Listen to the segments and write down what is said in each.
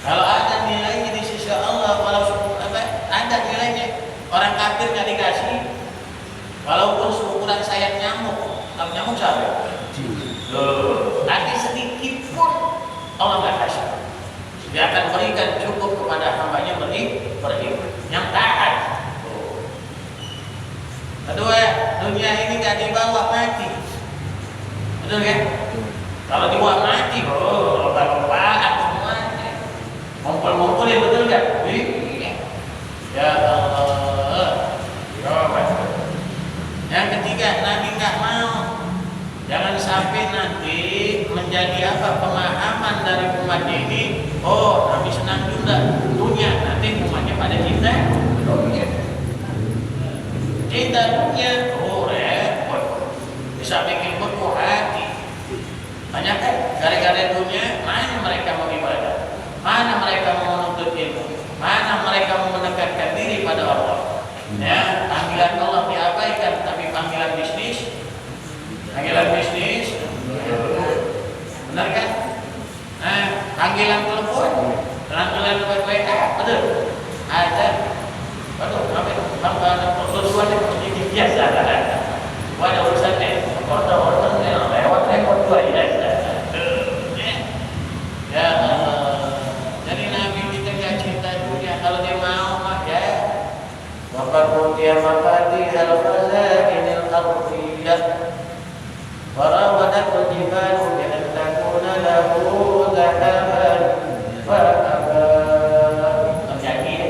Kalau ada nilainya di sisi Allah, walau traktir nggak dikasih, walaupun seukuran sayap nyamuk, kalau nyamuk siapa? Nanti sedikit pun Allah nggak kasih. Dia akan berikan cukup kepada hambanya beriman yang taat. Kedua, dunia ini nggak dibawa mati, betul kan? Kalau dibawa mati, lomba-lombaan semuanya, ngumpul-ngumpulin, betul kan? Ya Allah. Yang ketiga, Nabi nggak mau. Jangan sampai nanti menjadi apa pemahaman dari umat ini. Oh, Nabi senang juga dunia, nanti umatnya pada cinta dunia. Cinta dunia, oh repot. Bisa bikin beku hati. Banyak kan gara-gara dunia, mana mereka mau ibadah, mana mereka mau menuntut ilmu, mana mereka mau mendekatkan diri pada Allah. Ya, panggilan Allah diabaikan, tapi panggilan bisnis, benar kan? Panggilan telepon, panggilan WA, betul? Ada, betul? Apa? Berduanya ini biasa, ada urusannya, order lewat rekod dua ya. Ya, jadi Nabi kita nggak cinta dunia, kalau dia mau mah ya. Bapak Mutia Mafati Al-Fazainil Ardiyah Warawadat Al-Jibalu Bi'an takuna lahu zahaban Fa'aba. Terjadi ya?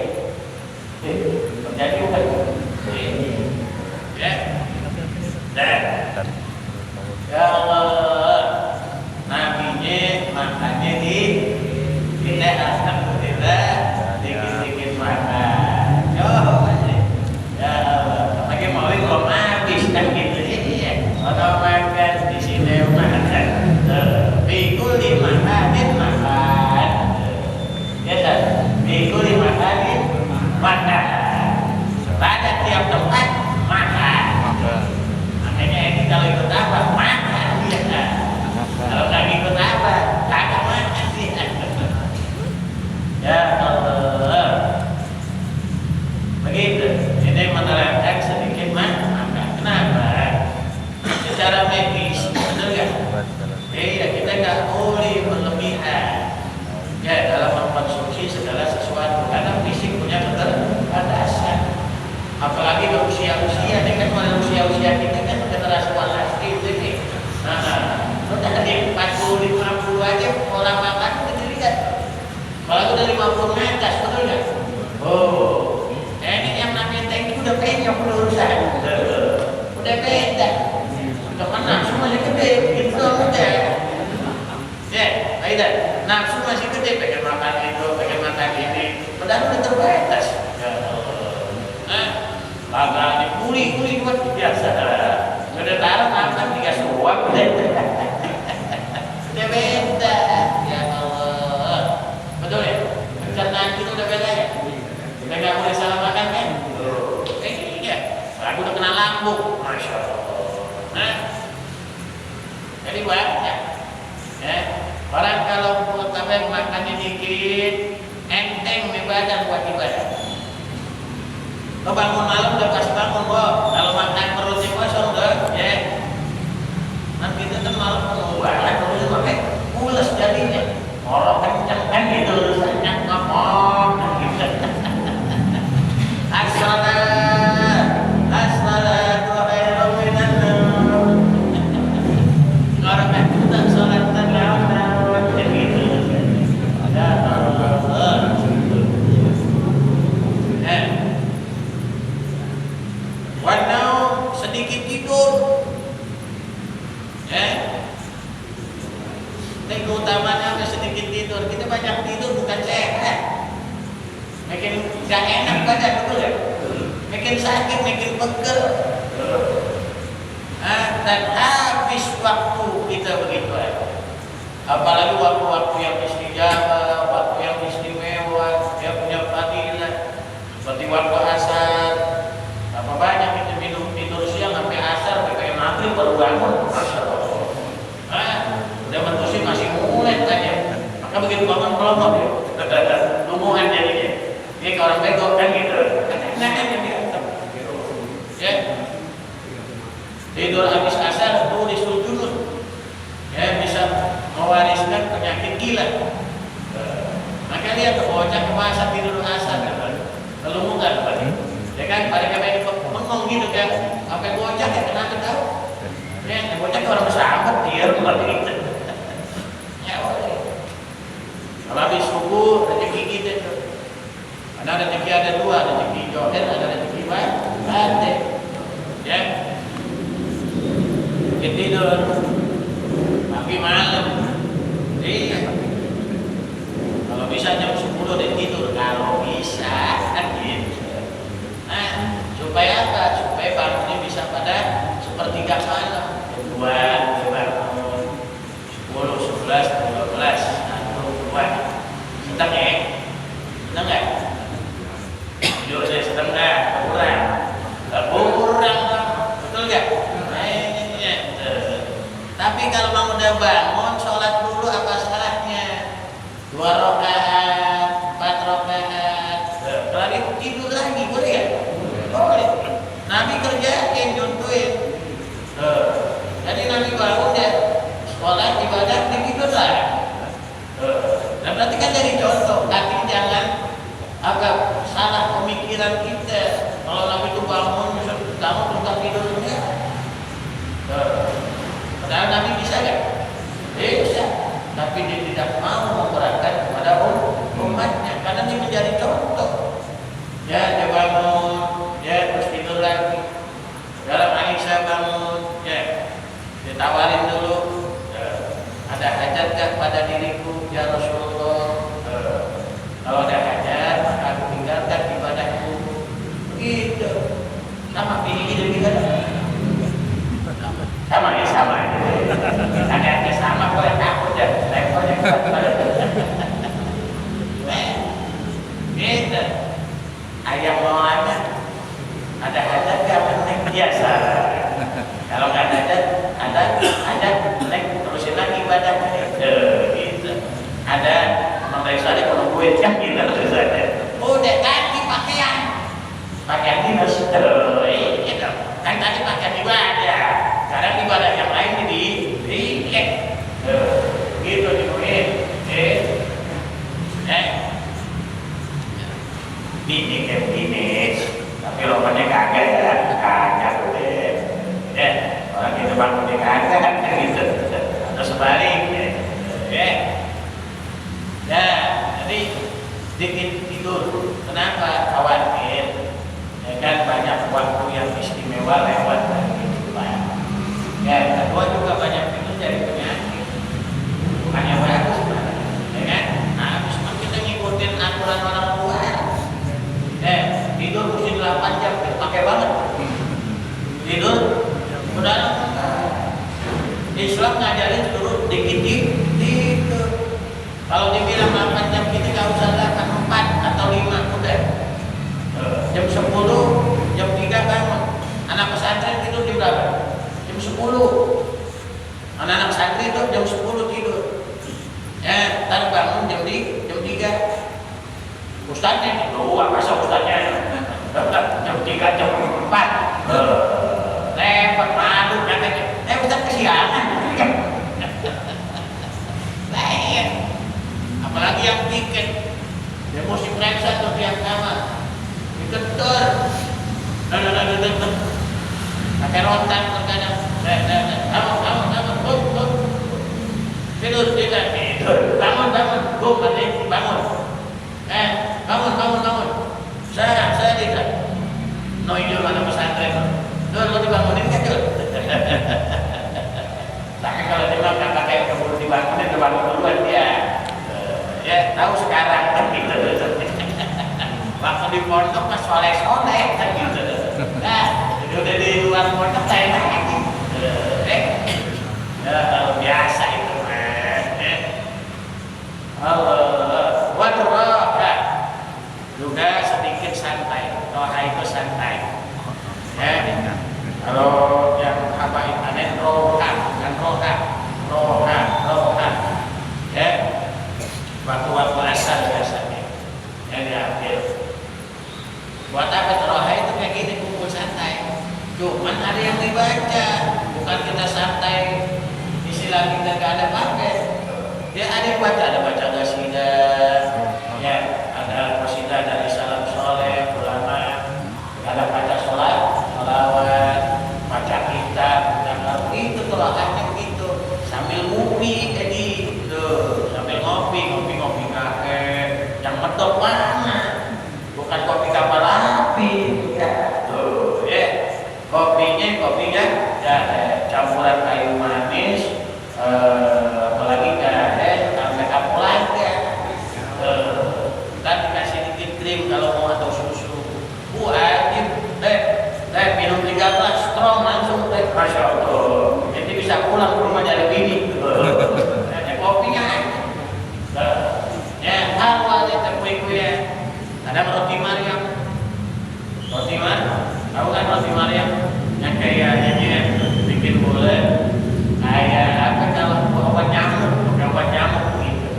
Terjadi bukan? Ya? Ya Allah, Nabinya makannya kita alhamdulillah dikit-dikit makan. Ya Allah, pakai mau belum habis kan gitu ya. Orang makan di sini makan. Pikul dimakanin makan. Ya kan? Pikul dimakanin makan. Pada tiap tempat makan. Makanya ini kalau ikut apa makan ya kan. Kalau nggak ikut apa kagak makan sih. Ya Allah. Begitu. Ini menerangkan sedikit makan. Kenapa? Secara medis, betul nggak? Iya, kita nggak boleh berlebihan. Ya, dalam mengkonsumsi segala sesuatu karena fisik punya keterbatasan. Apalagi di usia-usia, ini kan pada usia-usia kita kan generasi pasti itu nih. Udah di 40-50 aja orang makan udah dilihat. Kalau udah 50 ke atas, betul nggak? Oh. Ini yang namanya tanki udah penyok urusan, udah beda, udah nafsu masih gede, gitu udah. Ya, Aida, nafsu masih gede, pengen makan itu, pengen makan ini, padahal udah terbatas. Bangga dipuli-puli buat biasa. Udah taruh makan tiga suap, udah beda. Ya Allah, betul ya? Pencernaan itu udah beda ya? Kita nggak boleh salah makan kan? Iya, aku udah kena lambung, masya Allah. Jadi banyak. Ya, orang kalau makannya dikit, enteng nih badan buat ibadah. Lo bangun malam udah pas bangun kok, kalau makan perutnya kosong udah, ya. Nanti itu kan malam banget, terus pakai pules jadinya, orang kenceng kan gitu urusannya ngomong. As-salatu khairun minan naum. Orang kan kita salat tarawih begitu. Ada Allah. Wanau sedikit tidur. Ini keutamanya sedikit tidur. Kita banyak tidur bukan sehat. Makin gak enak badan, betul ya? Makin sakit, makin pegel. Dan habis waktu kita begitu aja. Apalagi waktu-waktu yang istijabah, waktu yang istimewa, dia punya fadilah. Seperti waktu asar. Apa banyak kita minum tidur siang sampai asar, sampai maghrib baru bangun. Masya Allah. Udah bentuknya masih mulai aja. Maka begitu bangun melomot ya. Lumuhan jadinya. Ini kalau orang bego kan gitu. Nah kan yang diantar. tidur habis asar turisul junun, ya bisa mewariskan penyakit gila. Maka lihat bocah ke pasar tidur asar kalau muka ya kan pada kami bengong gitu kan, sampai bocah ya kenapa tahu? Ya bocah orang bersahabat dia begitu. Ya boleh. Kalau habis subuh rezeki kita tuh. Ada rezeki ada dua, rezeki jodoh ada rezeki batin. Ya. Kita tidur pagi malam. Iya. Kalau bisa jam 10 dia tidur, kalau bisa kan gitu. Nah, supaya apa? Supaya bangunnya bisa pada sepertiga malam. Jam 2 dia bangun 10, 11, 12, 1, 2. Sedang ya? Sedang nggak? Jujur saya sedang nggak? Kurang? Kurang dong. Betul nggak? Tapi kalau mau udah bangun, sholat dulu apa salahnya? 2 rakaat, 4 rakaat. Kalau itu tidur lagi, boleh ya? Boleh. Nabi kerjain, contohin. Jadi Nabi bangun ya, sholat ibadah, tidur lagi. Dan berarti kan dari contoh, tapi jangan agak salah pemikiran kita. Kalau Nabi itu bangun, kamu tetap tidurnya. Padahal Nabi bisa kan? Bisa. Tapi dia tidak mau memberatkan kepada umatnya karena dia menjadi contoh. Ya, dia bangun, ya terus tidur lagi. Dalam Aisyah bangun, ya ditawarin dulu, ada hajatkah pada diriku, ya Rasulullah? Kalau ada hajat, maka aku tinggalkan ibadahku. Begitu. Sama pilih juga. Sama ya sama. Ada sama kok yang takut ya. Levelnya gitu. Ayam mau ada hajat gak penting biasa. Kalau nggak ada naik terusin lagi ibadahnya. Gitu. Ada memang saya kalau duit kan kita terus aja. Udah ganti pakaian dinas. Gitu. Kan tadi pakaian ibadah. Sekarang ibadah yang lain di gitu dimulai. Ini kayak begini, tapi rupanya kagak ya, kagak deh. Orang kita bangunnya kagak gitu. Atau sebaliknya. Jadi sedikit tidur. Kenapa? Khawatir. Ya kan banyak waktu yang istimewa lewat dari kehidupan. Ya, kedua juga banyak tidur dari penyakit. Bukannya bagus, ya kan? Nah, cuma kita ngikutin aturan orang tua. Tidur mesti 8 jam, pakai banget. Tidur, udah Islam ngajarin seluruh dikit-dikit. Kalau dibilang 8 jam kita nggak usah 4 atau 5 udah. Jam 10, jam 3 bangun. Anak pesantren tidur di berapa? Jam 10. Anak-anak santri itu jam 10 tidur. Ntar bangun jam 3. Ustadznya itu, masa ustadznya jam 3, jam 4. Repot, malu katanya. Ustadz kesiangan. Apalagi yang tiket. Dia mesti periksa tuh tiap kamar. Diketor. Pakai rotan terkadang. Bangun. Tidur. Bangun. Bangun. Bangun. Saya tidak. Noidul mana pesantren. Lo dibangunin kan Jul? Tapi kalau dia nggak pakai keburu dibangunin, dibangun duluan dia. Ya tahu sekarang kan gitu. Waktu di pondok pas soleh kan gitu. Nah, udah di luar pondok lain lagi. Ya kalau biasa itu mah. Allah, waduh, juga sedikit santai. Roha itu santai. Kalau yang habaib aneh roha, bukan roha. Waktu asal biasanya. Diambil. Buat apa roha itu kayak gini kumpul santai. Cuman ada yang dibaca. bukan kita santai, istilah kita gak ada pakai. Ya ada baca qasidah, ya ada qasidah dari salaf soleh, ulama, ada baca sholawat, baca kitab, itu telahannya begitu. Sambil ngopi, jadi tuh sambil ngopi kafe, yang medok mana? Bukan kopi kapal api, ya tuh ya. Kopinya ya campuran kayu manis, apalagi sampai kapulaga, dan dikasih sedikit krim kalau mau atau susu. Wajib minum 3 gelas strong langsung masya Allah. Jadi bisa pulang ke rumah dari bini. Kopinya ya awal itu kue-kue. Ada roti Maryam. Tahu kan roti Maryam? Yang kayaknya bikin bulat. Kayak apa kalau obat nyamuk gitu.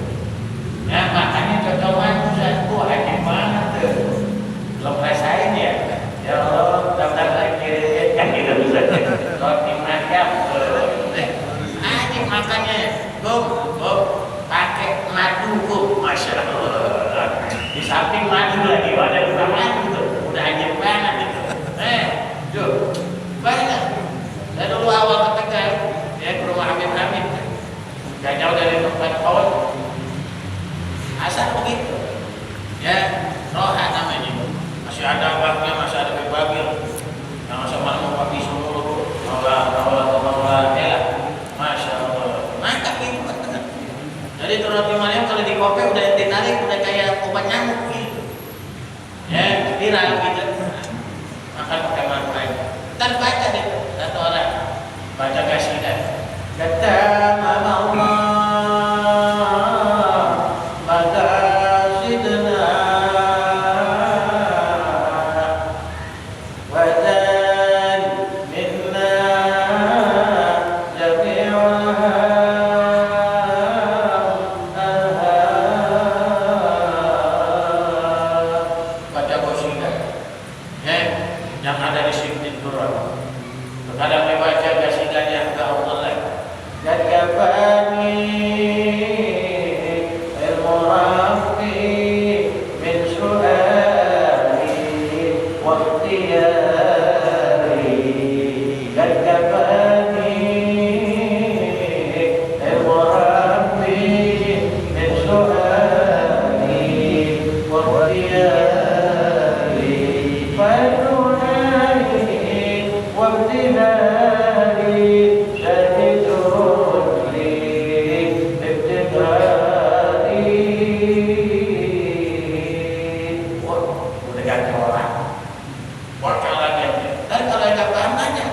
Ya makanya cocokan satu aja banget tuh. Belum rasain ya. Ya Allah, daftar lagi kan kita bisa roti Maryam. Aja makannya, Gum, pakai madu, masya Allah. Di samping madu lagi, ada juga madu tuh, udah aja banget itu. Tuh, banyak. Saya dulu awal ke Tegal, ya ke rumah Habib Hamid, gak jauh dari tempat kawan. Asal begitu, ya roha namanya. Masih ada abangnya, masih ada bebabil. Yang sama mau pakai sumur, maulah, masya Allah. Mantap itu betul. Jadi itu roti Maryam kalau di kopi udah ditarik, udah kayak obat nyamuk gitu. Ya, viral gitu. Makan pakai madu aja. Ntar baca deh satu orang baca qasidah. Kata Allah maqasidna wa dan minna jami'ul baca qasidah. Yang ada di sini turun. Terkadang dibaca qasidahnya ke Allah. Jakabani ilmu rabbi min su'ali wa ikhtiyari. Jakabani ilmu rabbi min su'ali wa ikhtiyari. وابتلالي شهد لي ابتغالي. Udah ganti orang lagi. Dan kalau ada paham nanya,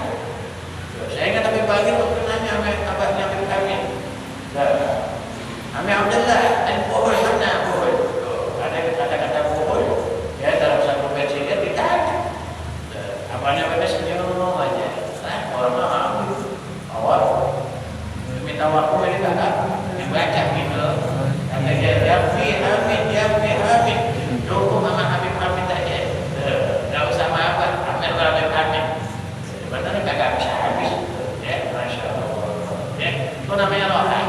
saya ingat tapi pagi waktu nanya sama abahnya kami Abdullah dan Bohol mana Bohol. Ada kata-kata Bohol ya dalam satu versi dia ditanya abahnya bebas senyum aja. Orang awal minta waktu ini kakak dibaca gitu. Kata dia Habib Hamid dukung sama Habib Hamid aja. Gak usah apa Hamid Habib Hamid. Sebenarnya kakak bisa habis. Ya, masya Allah. Ya, itu namanya roha.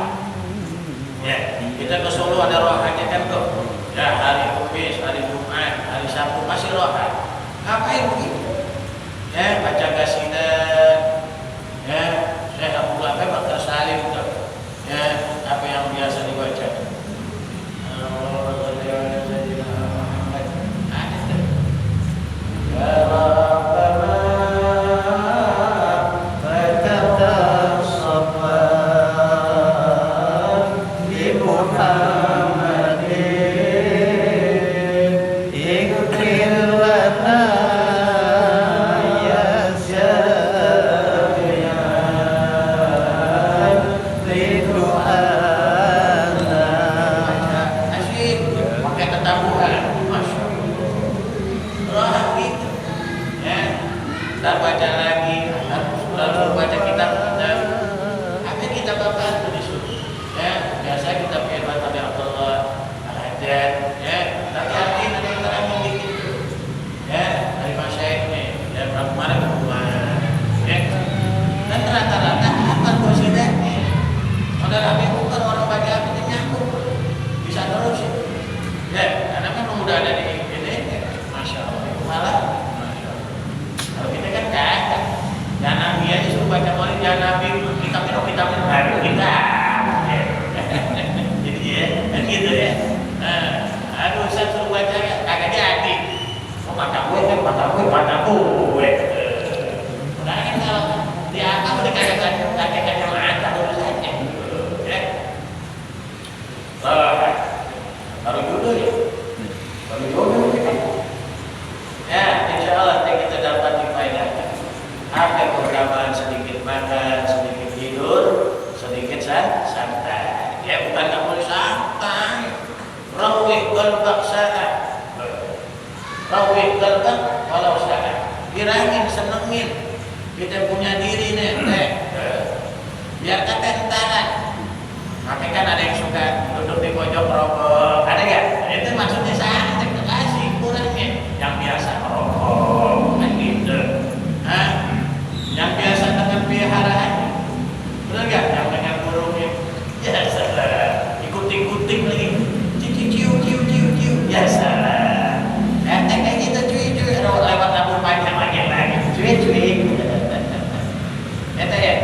Ya, kita ke Solo ada rohanya kan tuh. Ya, hari Kamis, hari Jumat, hari Sabtu masih roha. Ngapain begitu? Ya, baca qasidah. Ya, saya Abu Bakar Salim tuh. Ya, apa yang biasa dibaca? Dan baca lagi, lalu baca kitab kita. Apa kita baca tulis? Ya, biasa kita firman Nabi Abdullah Al-Haddad. Ya, tapi hari ini ada yang terangin dikit. Ya, dari masyayikh nih. Ya, kemarin ke rumah. Ya, dan rata-rata mana gue. Nah kan kalau dia apa dikasih kacamata terus saja. Baru jodoh ya. Baru jodoh kan. Ya, insya Allah kita dapat difaedakan. Apa keutamaan sedikit makan, sedikit tidur, sedikit santai. Ya bukan nggak boleh santai. Rawih qalbak sa'ah. Rawih qalbak walau sa'ah. Dirangin, senengin. Kita punya diri nih, biar ketentaran. Makanya kan ada yang suka duduk di pojok rokok, ada nggak? Itu maksudnya santai, kasih kurangnya. Yang biasa merokok, kan gitu. Yang biasa dengan peliharaan, benar nggak? Yang dengan burungnya, ya salah. Ikut-ikutin lagi. Ya salah. Kayak gitu cuy lewat lampu panjang lagi cuy. Eta ya?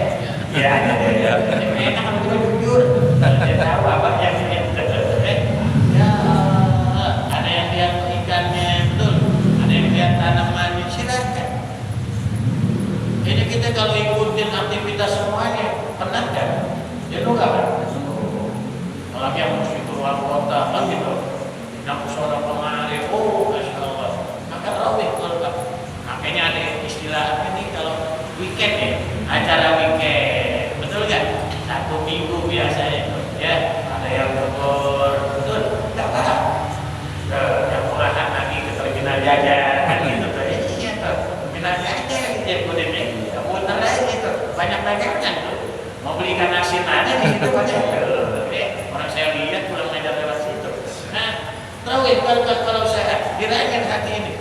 Ya. Enak kalau kita jujur. Dia tahu apa yang ya ada yang lihat ikannya betul, ada yang lihat tanamannya, silakan. Ini kita kalau ikutin aktivitas semuanya, penat kan? Jenuh nggak kan? Apalagi yang mesti keluar kota kan gitu. Yang pesona kemari, masya Allah. Maka rawih keluar. Makanya ada istilah ini kalau weekend ya, acara weekend, betul nggak? 1 minggu biasanya, ya. Ada yang keluar, betul? Nggak paham. Yang murahan lagi ke terminal jajan, kan gitu tuh. Iya tuh, terminal jajan gitu ya, kudanya. Muter aja gitu, banyak dagangan tuh. Mau beli ikan asin aja di situ banyak. Orang saya lihat pulang ngajar lewat situ. Nah, rawih kalau saya dirangin hati ini,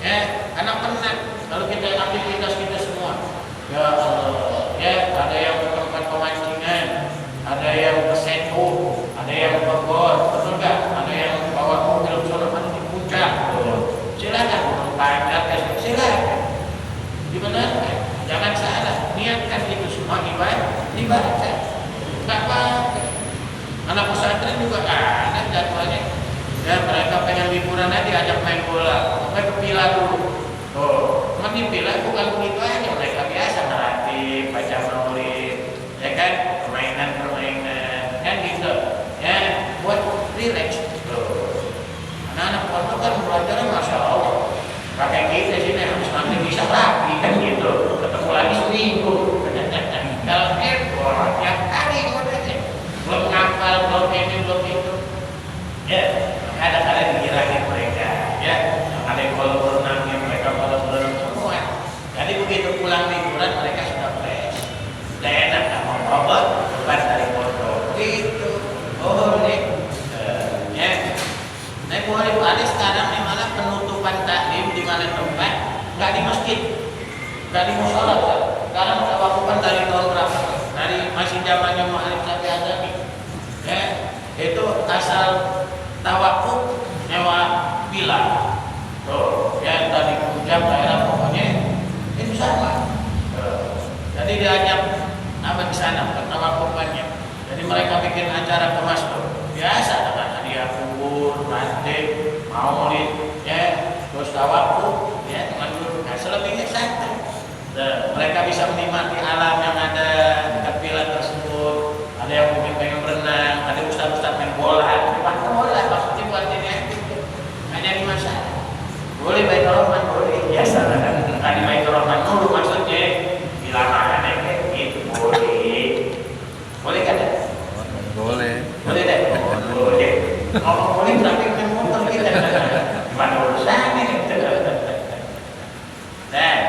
ya, anak penat. Kalau kita aktivitas kita semua, ya Allah, ya ada yang ke tempat pemancingan, ada yang ke setu, ada yang ke bor, betul nggak? Ada yang bawa mobil sono mana di puncak, silakan, pajak, silakan, dibenarkan, jangan salah, niatkan itu semua ibadah, nggak apa-apa. Anak pesantren juga ada jadwalnya, ya mereka pengen liburan aja ajak main bola, mereka ke villa dulu. Di villa bukan begitu aja, mereka biasa ngelatih, baca maulid, ya kan, permainan, kan gitu, ya, buat relax. Anak-anak pondok kan belajarnya masya Allah, pakai kita sini habis nanti bisa rapi kan gitu, ketemu lagi seminggu. Kalau tiap hari belum ngapal, belum ini, belum itu, ya, kadang-kadang dikirain mereka, ya, ada yang kalau berenangnya mereka kalau berenang. Jadi begitu pulang liburan mereka sudah fresh, sudah enak, nggak mau robot, lepas dari pondok. Itu, ini, ya. Nah, boleh ada sekarang nih malah penutupan taklim di mana tempat, nggak di masjid, nggak di musola. Sekarang tawakupan dari tahun berapa? Dari masih zamannya Mu'alif Safi Azami. Ya, itu asal tawakuf nyewa villa. Tuh, ya tadi puncak daerah pokoknya. Itu sama. Jadi diajak apa di sana tawakufannya. Jadi mereka bikin acara kemas tuh. Biasa dengan hadiah kubur, ranting, maulid, ya, terus tawakuf, ya, dengan guru. Nah, selebihnya santai. Mereka bisa menikmati alam yang ada dekat villa tersebut. Ada yang mungkin pengen berenang, ada ustaz-ustaz main bola. Bola maksudnya buat ini hanya di masalah. Boleh baik Rahman, boleh. Biasa kan. Tadi baik Rahman dulu maksudnya bilang aneh gitu boleh. Boleh kan? Boleh. Boleh deh. Boleh. Kalau boleh tapi kan motor kita. Gimana urusannya? Nah,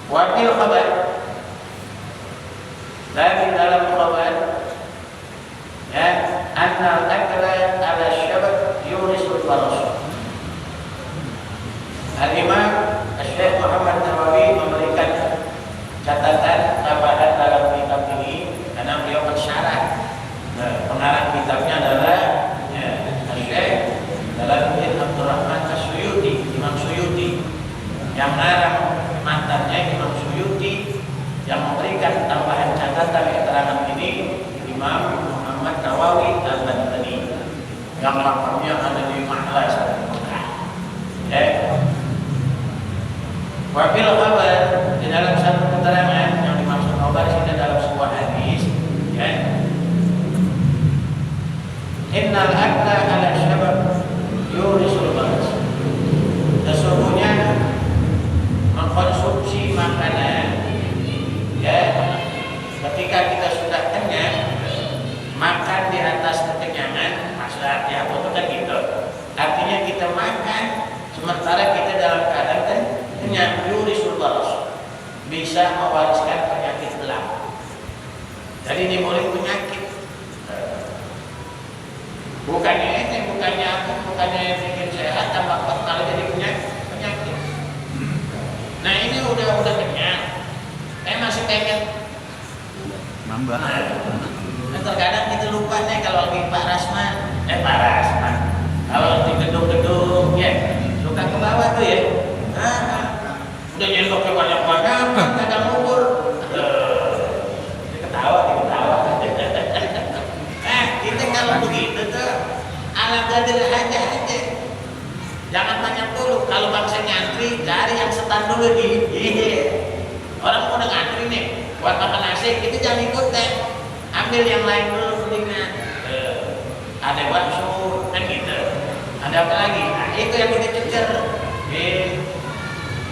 wafil khabar dari dalam khabar, ya, annal akla ala syabat yurisul faras. Al-Imam Syekh Muhammad Nawawi memberikan catatan tambahan dalam kitab ini karena beliau mensyarah. Pengarang kitabnya adalah Syekh Jalaluddin Abdurrahman As-Suyuti, Imam Suyuti. Yang ngarang mantannya Imam Suyuti, yang memberikan tambahan catatan keterangan ini Imam Muhammad Nawawi Al-Badani, yang makamnya ada di Mahlas, Mekah. Sementara kita dalam keadaan kan kenyang, yurisul baras, bisa mewariskan penyakit gelap. Jadi ini mulai penyakit. Bukannya bikin sehat, tambah malah jadi penyakit. Nah ini udah kenyang, masih pengen nambah. Nah, terkadang kita lupa nih kalau lagi Pak Rasman, kalau di gedung-gedung ya suka ke bawah tuh ya, udah nyendoknya banyak-banyak, kadang ngubur, diketawa. Kita kalau begitu tuh ala gadir aja. Jangan banyak dulu. Kalau bangsa nyantri, cari yang setan dulu orang mau ngantri nih, buat makan nasi, itu jangan ikut deh. Ambil yang lain dulu mendingan. Ada bakso, kan gitu. Ada apa lagi? Nah, itu yang kita cecer.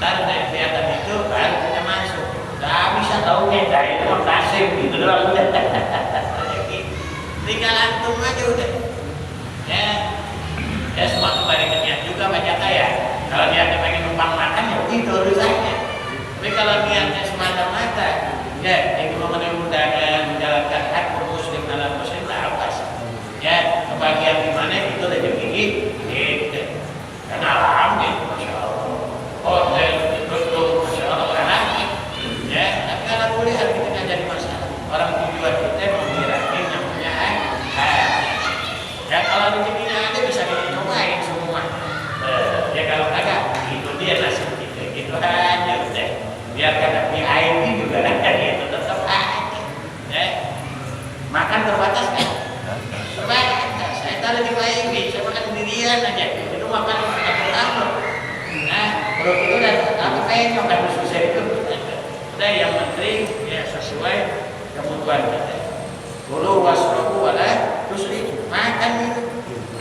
Ntar deh, kelihatan itu, baru kita masuk. Gak bisa tahu kita itu mau kasih gitu doang. Tinggal antum aja udah. Ya semua kembali ke niat juga banyak ya. Kalau niatnya pengen numpang makan ya begitu urusannya. Tapi kalau niatnya semata-mata, ya ingin memenuhi undangan, menjalankan hak muslim dalam muslim apa sih? Ya kebahagiaan di mana itu rezeki gitu. Karena alhamdulillah, masya Allah. Hotel itu masya Allah ya. Tapi kalau boleh kita nggak jadi masalah. Orang tujuan kita mengirakan namanya ya kalau rezekinya ada bisa kita cobain semua. Ya kalau kagak itu dia nasib kita gitu aja udah. Biar kata VIP juga gitu tetap aja. Ya. Makan terbatas kan? Terbatas. Saya taruh di VIP, saya makan sendirian aja. Itu makan apa? Nah, perut itu udah apa penyok kan susah itu. Udah yang penting ya sesuai kebutuhan kita. Kulu wasrobu wala tusri, makan itu,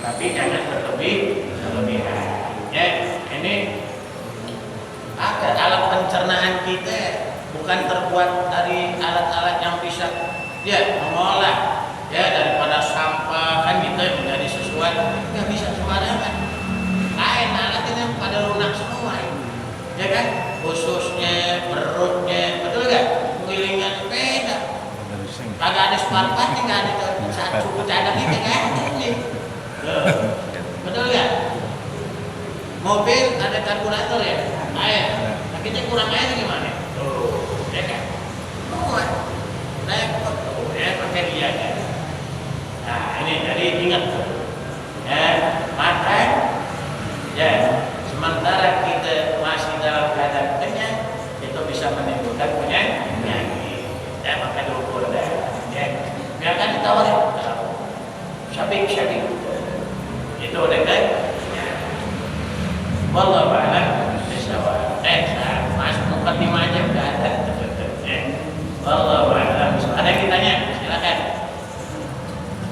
tapi jangan berlebihan. Ya, ini alat pencernaan kita bukan terbuat dari alat-alat yang bisa mengolah daripada sampah kan gitu menjadi sesuatu nggak bisa sembarangan. Lain alat ini pada lunak semua, ya kan? Khususnya perutnya, betul nggak? Pengilingan beda. Kagak ada sparpatnya, nggak ada suku cadang ini kan? Betul nggak? Mobil ada karburator ya, air. Nah kita kurang air gimana? Ya kan? Muat, repot tuh, ya pakai dia kan. Nah ini jadi ingat, ya makan, ya sementara kita masih dalam keadaan kenyang, itu bisa menimbulkan penyakit. Ya maka diukur dah. Ya, biarkan ditawarin. Syabik. Itu udah kan? Wallahu a'lam bishawab. Masuk mukadimah